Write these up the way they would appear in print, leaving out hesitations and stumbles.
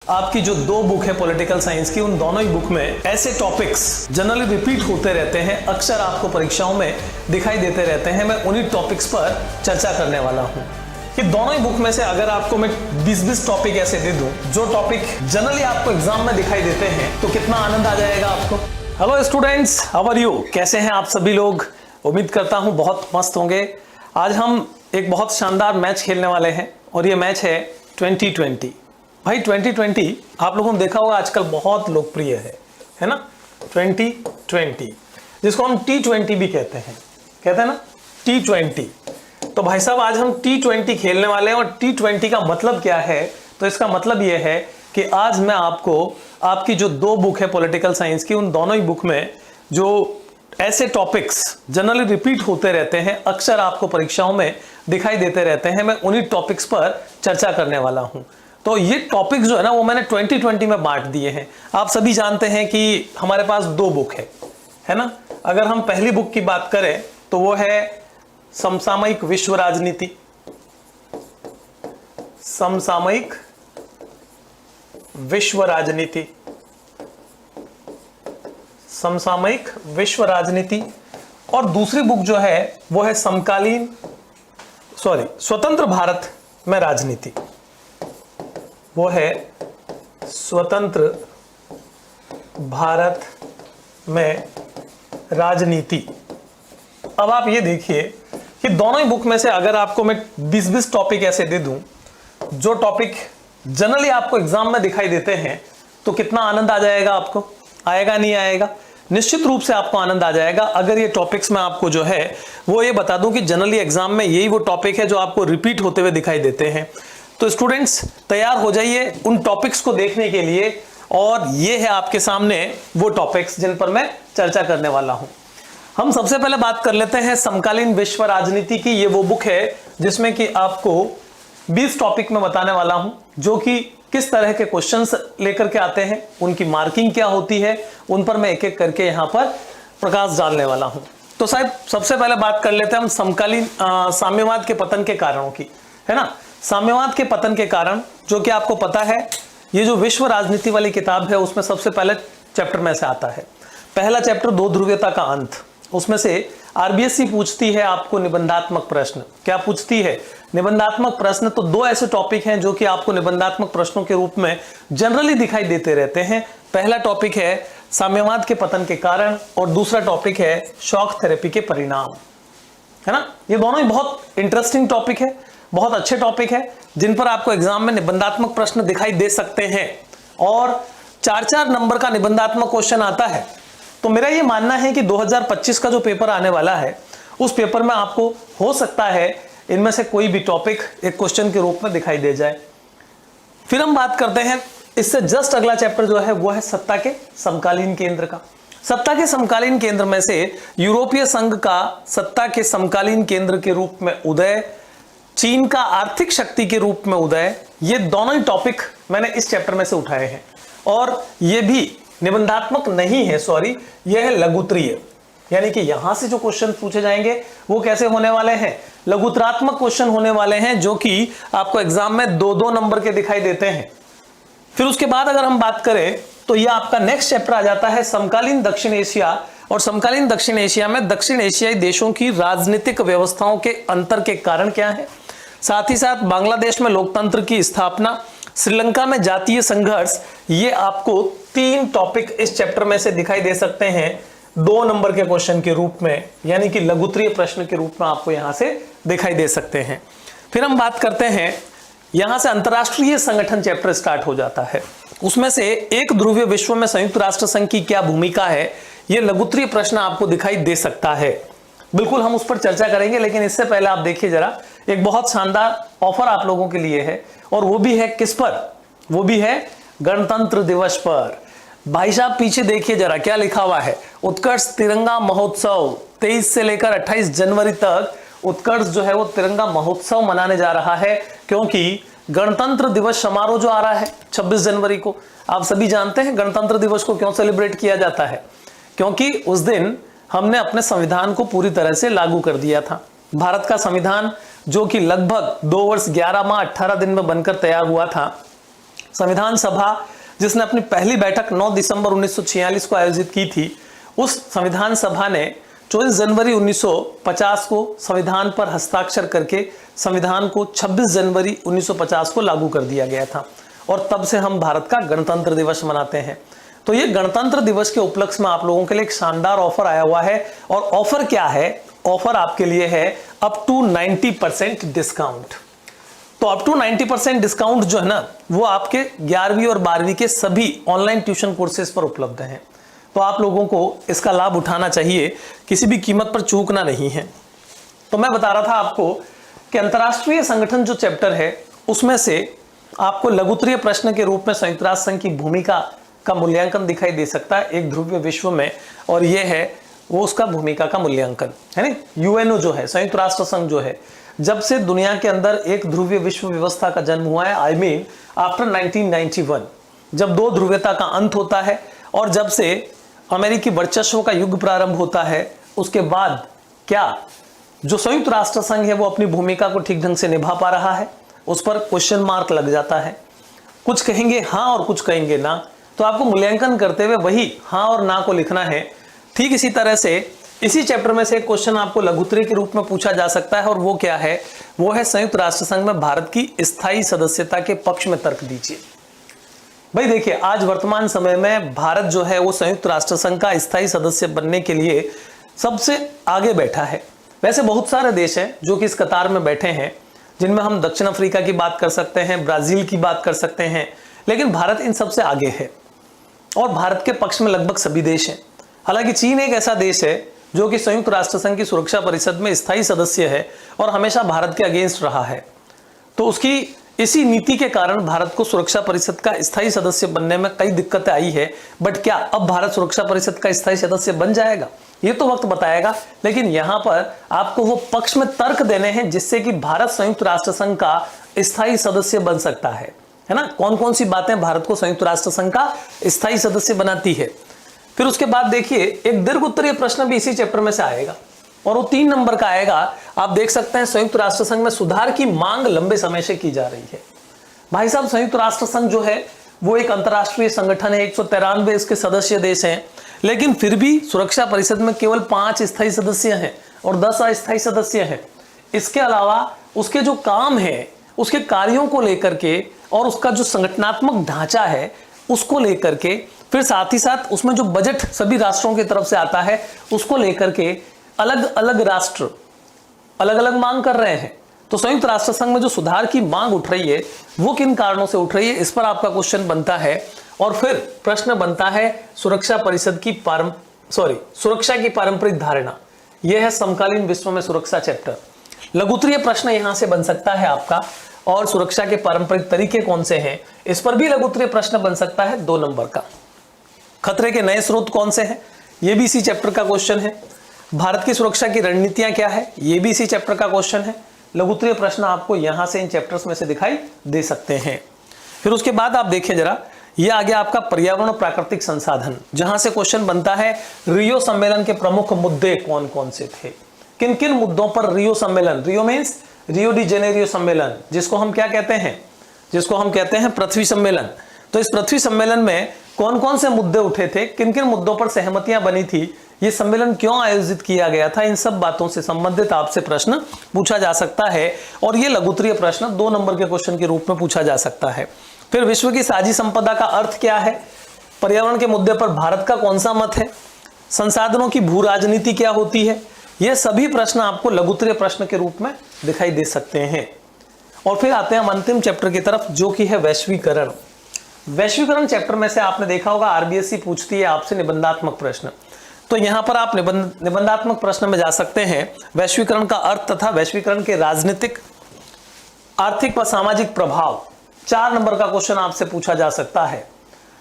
आपकी जो दो बुक है पॉलिटिकल साइंस की, उन दोनों ही बुक में ऐसे टॉपिक्स जनरली रिपीट होते रहते हैं, अक्सर आपको परीक्षाओं में दिखाई देते रहते हैं। मैं उन्हीं टॉपिक्स पर चर्चा करने वाला हूं कि दोनों ही बुक में से अगर आपको मैं 20-20 टॉपिक ऐसे दे दूं जो टॉपिक जनरली आपको एग्जाम में दिखाई देते हैं, तो कितना आनंद आ जाएगा आपको। Hello students, how are you? कैसे हैं आप सभी लोग? उम्मीद करता हूं बहुत मस्त होंगे। आज हम एक बहुत शानदार मैच खेलने वाले हैं और ये मैच है 2020। भाई 2020 आप लोगों ने देखा होगा आजकल बहुत लोकप्रिय है ना। 2020 जिसको हम T20 भी कहते हैं ना, T20। तो भाई साहब आज हम T20 खेलने वाले हैं। और T20 का मतलब क्या है? तो इसका मतलब यह है कि आज मैं आपको आपकी जो दो बुक है पॉलिटिकल साइंस की, उन दोनों ही बुक में जो ऐसे टॉपिक्स जनरली रिपीट होते रहते हैं, अक्सर आपको परीक्षाओं में दिखाई देते रहते हैं, मैं उन्हीं टॉपिक्स पर चर्चा करने वाला हूं। तो ये टॉपिक्स जो है ना वो मैंने 2020 में बांट दिए हैं। आप सभी जानते हैं कि हमारे पास दो बुक है ना। अगर हम पहली बुक की बात करें तो वो है समसामयिक विश्व राजनीति, समसामयिक विश्व राजनीति, समसामयिक विश्व राजनीति। और दूसरी बुक जो है वो है स्वतंत्र भारत में राजनीति, वो है स्वतंत्र भारत में राजनीति। अब आप ये देखिए कि दोनों ही बुक में से अगर आपको मैं 20-20 टॉपिक ऐसे दे दूं जो टॉपिक जनरली आपको एग्जाम में दिखाई देते हैं, तो कितना आनंद आ जाएगा आपको। आएगा नहीं आएगा? निश्चित रूप से आपको आनंद आ जाएगा अगर ये टॉपिक्स में आपको जो है वो ये बता दूं कि जनरली एग्जाम में यही वो टॉपिक है जो आपको रिपीट होते हुए दिखाई देते हैं। तो स्टूडेंट्स तैयार हो जाइए उन टॉपिक्स को देखने के लिए। और ये है आपके सामने वो टॉपिक्स जिन पर मैं चर्चा करने वाला हूं। हम सबसे पहले बात कर लेते हैं समकालीन विश्व राजनीति की। ये वो बुक है जिसमें कि आपको 20 टॉपिक में बताने वाला हूं जो कि किस तरह के क्वेश्चंस लेकर के आते हैं, उनकी मार्किंग क्या होती है, उन पर मैं एक एक करके यहां पर प्रकाश डालने वाला हूं। तो साहब सबसे पहले बात कर लेते हैं हम समकालीन साम्यवाद के पतन के कारणों की, है ना। साम्यवाद के पतन के कारण, जो कि आपको पता है ये जो विश्व राजनीति वाली किताब है उसमें सबसे पहले चैप्टर में से आता है। पहला चैप्टर दो ध्रुवीयता का अंत। उसमें से आरबीएससी पूछती है आपको निबंधात्मक प्रश्न। क्या पूछती है? निबंधात्मक प्रश्न। तो दो ऐसे टॉपिक हैं जो कि आपको निबंधात्मक प्रश्नों के रूप में जनरली दिखाई देते रहते हैं। पहला टॉपिक है साम्यवाद के पतन के कारण और दूसरा टॉपिक है शॉक थेरेपी के परिणाम, है ना। ये दोनों ही बहुत इंटरेस्टिंग टॉपिक है, बहुत अच्छे टॉपिक है जिन पर आपको एग्जाम में निबंधात्मक प्रश्न दिखाई दे सकते हैं और 4-4 नंबर का निबंधात्मक क्वेश्चन आता है। तो मेरा ये मानना है कि 2025 का जो पेपर आने वाला है उस पेपर में आपको हो सकता है इनमें से कोई भी टॉपिक एक क्वेश्चन के रूप में दिखाई दे जाए। फिर हम बात करते हैं इससे जस्ट अगला चैप्टर जो है वो है सत्ता के समकालीन केंद्र का। सत्ता के समकालीन केंद्र में से यूरोपीय संघ का सत्ता के समकालीन केंद्र के रूप में उदय, चीन का आर्थिक शक्ति के रूप में उदय, ये दोनों ही टॉपिक मैंने इस चैप्टर में से उठाए हैं। और ये भी निबंधात्मक नहीं है, सॉरी, यह है लघुत्तरीय। यानी कि यहां से जो क्वेश्चन पूछे जाएंगे वो कैसे होने वाले हैं? लघुत्तरात्मक क्वेश्चन होने वाले हैं जो कि आपको एग्जाम में 2-2 नंबर के दिखाई देते हैं। फिर उसके बाद अगर हम बात करें तो यह आपका नेक्स्ट चैप्टर आ जाता है समकालीन दक्षिण एशिया। और समकालीन दक्षिण एशिया में दक्षिण एशियाई देशों की राजनीतिक व्यवस्थाओं के अंतर के कारण क्या है, साथ ही साथ बांग्लादेश में लोकतंत्र की स्थापना, श्रीलंका में जातीय संघर्ष। ये आपको 3 टॉपिक इस चैप्टर में से दिखाई दे सकते हैं 2 नंबर के क्वेश्चन के रूप में, यानी कि लघुत्तरीय प्रश्न के रूप में आपको यहां से दिखाई दे सकते हैं। फिर हम बात करते हैं यहां से अंतरराष्ट्रीय संगठन चैप्टर स्टार्ट हो जाता है। उसमें से एक ध्रुवीय विश्व में संयुक्त राष्ट्र संघ की क्या भूमिका है, यह लघुत्तरीय प्रश्न आपको दिखाई दे सकता है। बिल्कुल हम उस पर चर्चा करेंगे, लेकिन इससे पहले आप देखिए जरा, एक बहुत शानदार ऑफर आप लोगों के लिए है और वो भी है किस पर? वो भी है गणतंत्र दिवस पर। भाई साहब पीछे देखिए जरा क्या लिखा हुआ है, उत्कर्ष तिरंगा महोत्सव 23 से लेकर 28 जनवरी तक उत्कर्ष जो है वो तिरंगा महोत्सव मनाने जा रहा है, क्योंकि गणतंत्र दिवस समारोह जो आ रहा है 26 जनवरी को। आप सभी जानते हैं गणतंत्र दिवस को क्यों सेलिब्रेट किया जाता है, क्योंकि उस दिन हमने अपने संविधान को पूरी तरह से लागू कर दिया था। भारत का संविधान जो कि लगभग 2 वर्ष 11 माह 18 दिन में बनकर तैयार हुआ था, संविधान सभा जिसने अपनी पहली बैठक 9 दिसंबर 1946 को आयोजित की थी, उस संविधान सभा ने 24 जनवरी 1950 को संविधान पर हस्ताक्षर करके संविधान को 26 जनवरी 1950 को लागू कर दिया गया था और तब से हम भारत का गणतंत्र दिवस मनाते हैं। तो ये गणतंत्र दिवस के उपलक्ष्य में आप लोगों के लिए एक शानदार ऑफर आया हुआ है और ऑफर क्या है? ऑफर आपके लिए है अप टू 90% डिस्काउंट। तो अप टू 90% डिस्काउंट जो है ना, वो आपके 11वीं और 12वीं के सभी ऑनलाइन ट्यूशन कोर्सेज पर उपलब्ध हैं। तो आप लोगों को इसका लाभ उठाना चाहिए, किसी भी कीमत पर चूकना नहीं है। तो मैं बता रहा था आपको कि अंतर्राष्ट्रीय संगठन जो चैप्टर है उसमें से आपको लघुत्तरीय प्रश्न के रूप में संयुक्त राष्ट्र संघ की भूमिका का मूल्यांकन दिखाई दे सकता है एक ध्रुवीय विश्व में, और यह है वो उसका भूमिका का मूल्यांकन है ना। यूएनओ जो है, संयुक्त राष्ट्र संघ जो है, जब से दुनिया के अंदर एक ध्रुवीय विश्व व्यवस्था का जन्म हुआ है, आई मीन आफ्टर 1991, जब 2 ध्रुवीयता का अंत होता है और जब से अमेरिकी वर्चस्व का युग प्रारंभ होता है, उसके बाद क्या जो संयुक्त राष्ट्र संघ है वो अपनी भूमिका को ठीक ढंग से निभा पा रहा है, उस पर क्वेश्चन मार्क लग जाता है। कुछ कहेंगे हाँ और कुछ कहेंगे ना, तो आपको मूल्यांकन करते हुए वही हाँ और ना को लिखना है। ठीक इसी तरह से इसी चैप्टर में से एक क्वेश्चन आपको लघुत्तरीय के रूप में पूछा जा सकता है, और वो क्या है? वो है संयुक्त राष्ट्र संघ में भारत की स्थायी सदस्यता के पक्ष में तर्क दीजिए। भाई देखिए, आज वर्तमान समय में भारत जो है वो संयुक्त राष्ट्र संघ का स्थायी सदस्य बनने के लिए सबसे आगे बैठा है। वैसे बहुत सारे देश हैं जो कि इस कतार में बैठे हैं, जिनमें हम दक्षिण अफ्रीका की बात कर सकते हैं, ब्राजील की बात कर सकते हैं, लेकिन भारत इन सबसे आगे है और भारत के पक्ष में लगभग सभी देश हैं। हालांकि चीन एक ऐसा देश है जो कि संयुक्त राष्ट्र संघ की सुरक्षा परिषद में स्थायी सदस्य है और हमेशा भारत के अगेंस्ट रहा है। तो उसकी इसी नीति के कारण भारत को सुरक्षा परिषद का स्थायी सदस्य बनने में कई दिक्कतें आई है। बट क्या अब भारत सुरक्षा परिषद का स्थायी सदस्य बन जाएगा? ये तो वक्त बताएगा, लेकिन यहां पर आपको वो पक्ष में तर्क देने हैं जिससे कि भारत संयुक्त राष्ट्र संघ का स्थायी सदस्य बन सकता है ना। कौन कौन सी बातें भारत को संयुक्त राष्ट्र संघ का स्थायी सदस्य बनाती है। फिर उसके बाद देखिए, एक दीर्घ उत्तरीय प्रश्न भी इसी चैप्टर में से आएगा और वो 3 नंबर का आएगा। आप देख सकते हैं, संयुक्त राष्ट्र संघ में सुधार की मांग लंबे समय से की जा रही है। भाई साहब, संयुक्त राष्ट्र संघ जो है वो एक अंतरराष्ट्रीय संगठन है, 193 इसके सदस्य देश हैं, लेकिन फिर भी सुरक्षा परिषद में केवल 5 स्थायी सदस्य हैं और 10 अस्थायी सदस्य हैं। इसके अलावा उसके जो काम है, उसके कार्यों को लेकर के और उसका जो संगठनात्मक ढांचा है उसको लेकर के, फिर साथ ही साथ उसमें जो बजट सभी राष्ट्रों की तरफ से आता है उसको लेकर के अलग अलग राष्ट्र अलग अलग मांग कर रहे हैं। तो संयुक्त राष्ट्र संघ में जो सुधार की मांग उठ रही है वो किन कारणों से उठ रही है, इस पर आपका क्वेश्चन बनता है। और फिर प्रश्न बनता है सुरक्षा परिषद की सुरक्षा की पारंपरिक धारणा। यह है समकालीन विश्व में सुरक्षा चैप्टर। लघुत्तरीय प्रश्न यहां से बन सकता है आपका, और सुरक्षा के पारंपरिक तरीके कौन से हैं, इस पर भी लघुत्तरीय प्रश्न बन सकता है 2 नंबर का। खतरे के नए स्रोत कौन से हैं, यह भी इसी चैप्टर का क्वेश्चन है। भारत की सुरक्षा की रणनीतियां क्या है, यह भी इसी चैप्टर का क्वेश्चन है। लघुत्तरीय प्रश्न आपको यहां से इन चैप्टर्स में से दिखाई दे सकते हैं। फिर उसके बाद आप देखिए जरा, यह आ गया आपका पर्यावरण और प्राकृतिक संसाधन, जहां से क्वेश्चन बनता है रियो सम्मेलन के प्रमुख मुद्दे कौन कौन से थे। किन किन मुद्दों पर रियो सम्मेलन, रियो मीन्स रियो डी जेनेरियो सम्मेलन, जिसको हम क्या कहते हैं, जिसको हम कहते हैं पृथ्वी सम्मेलन। तो इस पृथ्वी सम्मेलन में कौन कौन से मुद्दे उठे थे, किन किन मुद्दों पर सहमतियां बनी थी, ये सम्मेलन क्यों आयोजित किया गया था, इन सब बातों से संबंधित आपसे प्रश्न पूछा जा सकता है। और ये लघुत्तरीय प्रश्न 2 नंबर के क्वेश्चन के रूप में पूछा जा सकता है। फिर विश्व की साझी संपदा का अर्थ क्या है, पर्यावरण के मुद्दे पर भारत का कौन सा मत है, संसाधनों की भू राजनीति क्या होती है, ये सभी प्रश्न आपको लघुत्तरीय प्रश्न के रूप में दिखाई दे सकते हैं। और फिर आते हैं हम अंतिम चैप्टर की तरफ, जो कि है वैश्वीकरण। वैश्वीकरण चैप्टर में से आपने देखा होगा आरबीएससी पूछती है आपसे निबंधात्मक प्रश्न, तो यहां पर आप निबंधात्मक प्रश्न में जा सकते हैं। वैश्वीकरण का अर्थ तथा वैश्वीकरण के राजनीतिक, आर्थिक व सामाजिक प्रभाव, 4 नंबर का क्वेश्चन आपसे पूछा जा सकता है।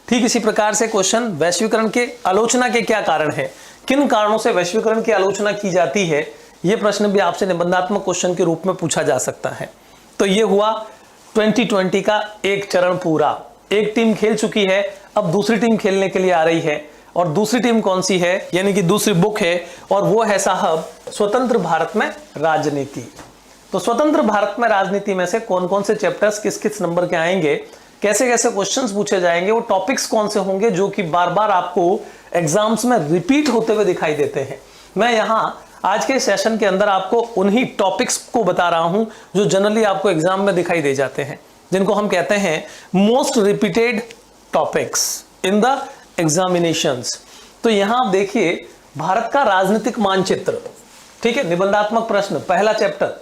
ठीक इसी प्रकार से क्वेश्चन वैश्वीकरण के आलोचना के क्या कारण है, किन कारणों से वैश्वीकरण की आलोचना की जाती है, यह प्रश्न भी आपसे निबंधात्मक क्वेश्चन के रूप में पूछा जा सकता है। तो यह हुआ 2020 का एक चरण पूरा। एक टीम खेल चुकी है, अब दूसरी टीम खेलने के लिए आ रही है, और दूसरी टीम कौन सी है, यानी कि दूसरी बुक है, और वो है साहब स्वतंत्र भारत में राजनीति। तो स्वतंत्र भारत में राजनीति में से कौन कौन से चैप्टर्स किस किस नंबर के आएंगे, कैसे कैसे क्वेश्चंस पूछे जाएंगे, वो टॉपिक्स कौन से होंगे जो कि बार बार आपको एग्जाम्स में रिपीट होते हुए दिखाई देते हैं। मैं यहां आज के सेशन के अंदर आपको उन्हीं टॉपिक्स को बता रहा हूं जो जनरली आपको एग्जाम में दिखाई दे जाते हैं, जिनको हम कहते हैं most repeated topics in the examinations. तो यहां आप देखिए भारत का राजनीतिक मानचित्र, ठीक है, निबंधात्मक प्रश्न, पहला चैप्टर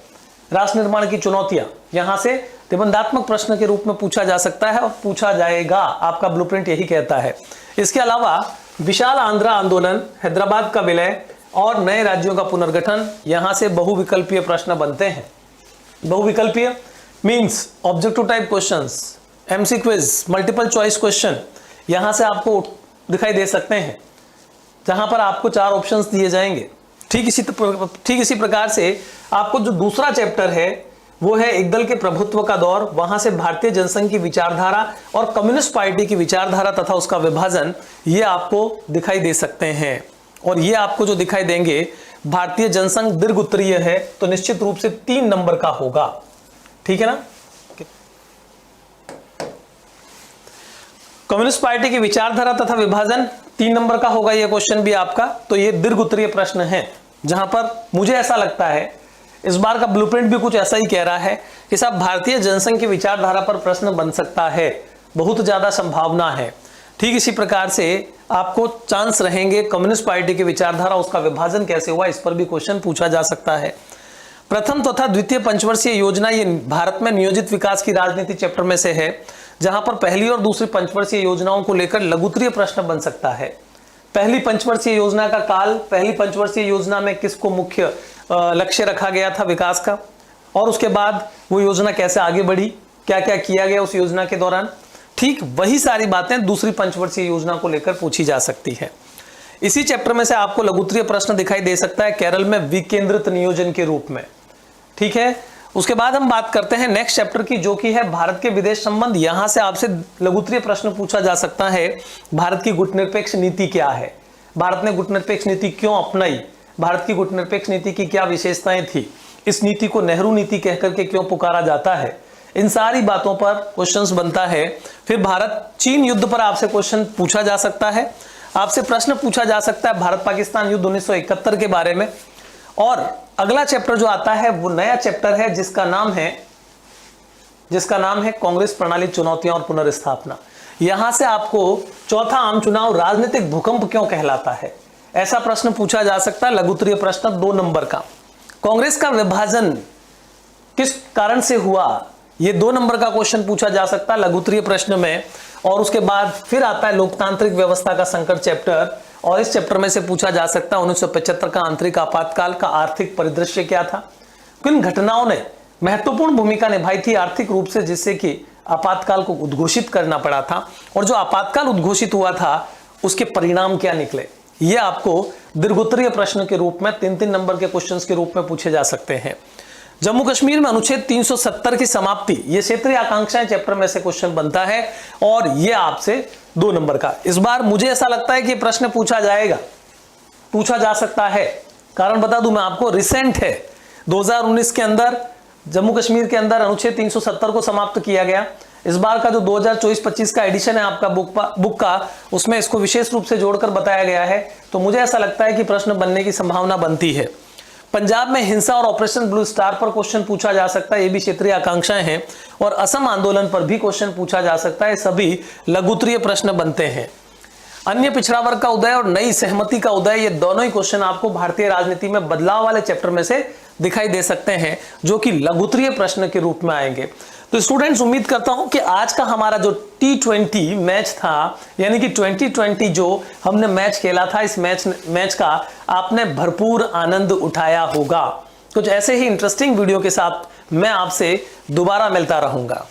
राष्ट्र निर्माण की चुनौतियां, यहां से निबंधात्मक प्रश्न के रूप में पूछा जा सकता है और पूछा जाएगा, आपका ब्लूप्रिंट यही कहता है। इसके अलावा विशाल आंध्र आंदोलन, हैदराबाद का विलय और नए राज्यों का पुनर्गठन, यहां से बहुविकल्पीय प्रश्न बनते हैं। बहुविकल्पीय means objective type questions, MCQs, multiple choice question यहां से आपको दिखाई दे सकते हैं, जहां पर आपको 4 ऑप्शंस दिए जाएंगे। ठीक इसी प्रकार से आपको जो दूसरा चैप्टर है वो है एक दल के प्रभुत्व का दौर, वहां से भारतीय जनसंघ की विचारधारा और कम्युनिस्ट पार्टी की विचारधारा तथा उसका विभाजन, ये आपको दिखाई दे सकते हैं। और ये आपको जो दिखाई देंगे, भारतीय जनसंघ दीर्घ उत्तरीय है तो निश्चित रूप से 3 नंबर का होगा, ठीक है ना। कम्युनिस्ट पार्टी की विचारधारा तथा विभाजन 3 नंबर का होगा ये क्वेश्चन भी आपका। तो ये दीर्घ उत्तरीय प्रश्न है, जहां पर मुझे ऐसा लगता है इस बार का ब्लूप्रिंट भी कुछ ऐसा ही कह रहा है कि साहब भारतीय जनसंघ की विचारधारा पर प्रश्न बन सकता है, बहुत ज्यादा संभावना है। ठीक इसी प्रकार से आपको चांस रहेंगे कम्युनिस्ट पार्टी की विचारधारा, उसका विभाजन कैसे हुआ, इस पर भी क्वेश्चन पूछा जा सकता है। प्रथम तथा द्वितीय पंचवर्षीय योजना, ये भारत में नियोजित विकास की राजनीति चैप्टर में से है, जहां पर पहली और दूसरी पंचवर्षीय योजनाओं को लेकर लघुत्तरीय प्रश्न बन सकता है। पहली पंचवर्षीय योजना का काल, पहली पंचवर्षीय योजना में किसको मुख्य लक्ष्य रखा गया था विकास का, और उसके बाद वो योजना कैसे आगे बढ़ी, क्या क्या किया गया उस योजना के दौरान। ठीक वही सारी बातें दूसरी पंचवर्षीय योजना को लेकर पूछी जा सकती है। इसी चैप्टर में से आपको लघुत्तरीय प्रश्न दिखाई दे सकता है केरल में विकेंद्रित नियोजन के रूप में, ठीक है। उसके बाद हम बात करते हैं नेक्स्ट चैप्टर की, जो कि है भारत के विदेश संबंध। यहां से आपसे लघुत्तरीय प्रश्न पूछा जा सकता है, भारत की गुटनिरपेक्ष नीति क्या है, भारत ने गुटनिरपेक्ष नीति क्यों अपनाई, भारत की गुटनिरपेक्ष नीति की क्या विशेषताएं थी, इस नीति को नेहरू नीति कहकर के क्यों पुकारा जाता है, इन सारी बातों पर क्वेश्चंस बनता है। फिर भारत चीन युद्ध पर आपसे क्वेश्चन पूछा जा सकता है, आपसे प्रश्न पूछा जा सकता है भारत पाकिस्तान युद्ध 1971 के बारे में। और अगला चैप्टर जो आता है वो नया चैप्टर है, जिसका नाम है कांग्रेस प्रणाली, चुनौतियां और पुनर्स्थापना। यहां से आपको चौथा आम चुनाव राजनीतिक भूकंप क्यों कहलाता है, ऐसा प्रश्न पूछा जा सकता है, लघुत्तरीय प्रश्न 2 नंबर का। कांग्रेस का विभाजन किस कारण से हुआ, ये 2 नंबर का क्वेश्चन पूछा जा सकता है लघुत्तरीय प्रश्न में। और उसके बाद फिर आता है लोकतांत्रिक व्यवस्था का संकट चैप्टर, और इस चैप्टर में से पूछा जा सकता है 1975 का आंतरिक आपातकाल का आर्थिक परिदृश्य क्या था, किन घटनाओं ने महत्वपूर्ण भूमिका निभाई थी आर्थिक रूप से, जिससे कि आपातकाल को उद्घोषित करना पड़ा था, और जो आपातकाल उद्घोषित हुआ था उसके परिणाम क्या निकले। ये आपको दीर्घोत्तरीय प्रश्न के रूप में 3-3 नंबर के क्वेश्चंस के रूप में पूछे जा सकते हैं। जम्मू कश्मीर में अनुच्छेद 370 की समाप्ति, ये क्षेत्रीय आकांक्षाएं चैप्टर में से क्वेश्चन बनता है, और ये आपसे 2 नंबर का। इस बार मुझे ऐसा लगता है कि प्रश्न पूछा जा सकता है। कारण बता दूं मैं आपको, रिसेंट है 2019 के अंदर जम्मू कश्मीर के अंदर अनुच्छेद 370 को समाप्त किया गया। इस बार का जो 2024-25 का एडिशन है आपका बुक का, उसमें इसको विशेष रूप से जोड़कर बताया गया है। तो मुझे ऐसा लगता है कि प्रश्न बनने की संभावना बनती है। पंजाब में हिंसा और ऑपरेशन ब्लू स्टार पर क्वेश्चन पूछा जा सकता है, ये भी क्षेत्रीय आकांक्षाएं हैं। और असम आंदोलन पर भी क्वेश्चन पूछा जा सकता है, सभी लघुत्तरीय प्रश्न बनते हैं। अन्य पिछड़ा वर्ग का उदय और नई सहमति का उदय, ये दोनों ही क्वेश्चन आपको भारतीय राजनीति में बदलाव वाले चैप्टर में से दिखाई दे सकते हैं, जो कि लघुत्तरीय प्रश्न के रूप में आएंगे। तो स्टूडेंट्स, उम्मीद करता हूं कि आज का हमारा जो T20 मैच था, यानी कि 2020 जो हमने मैच खेला था, इस मैच का आपने भरपूर आनंद उठाया होगा। कुछ ऐसे ही इंटरेस्टिंग वीडियो के साथ मैं आपसे दोबारा मिलता रहूंगा।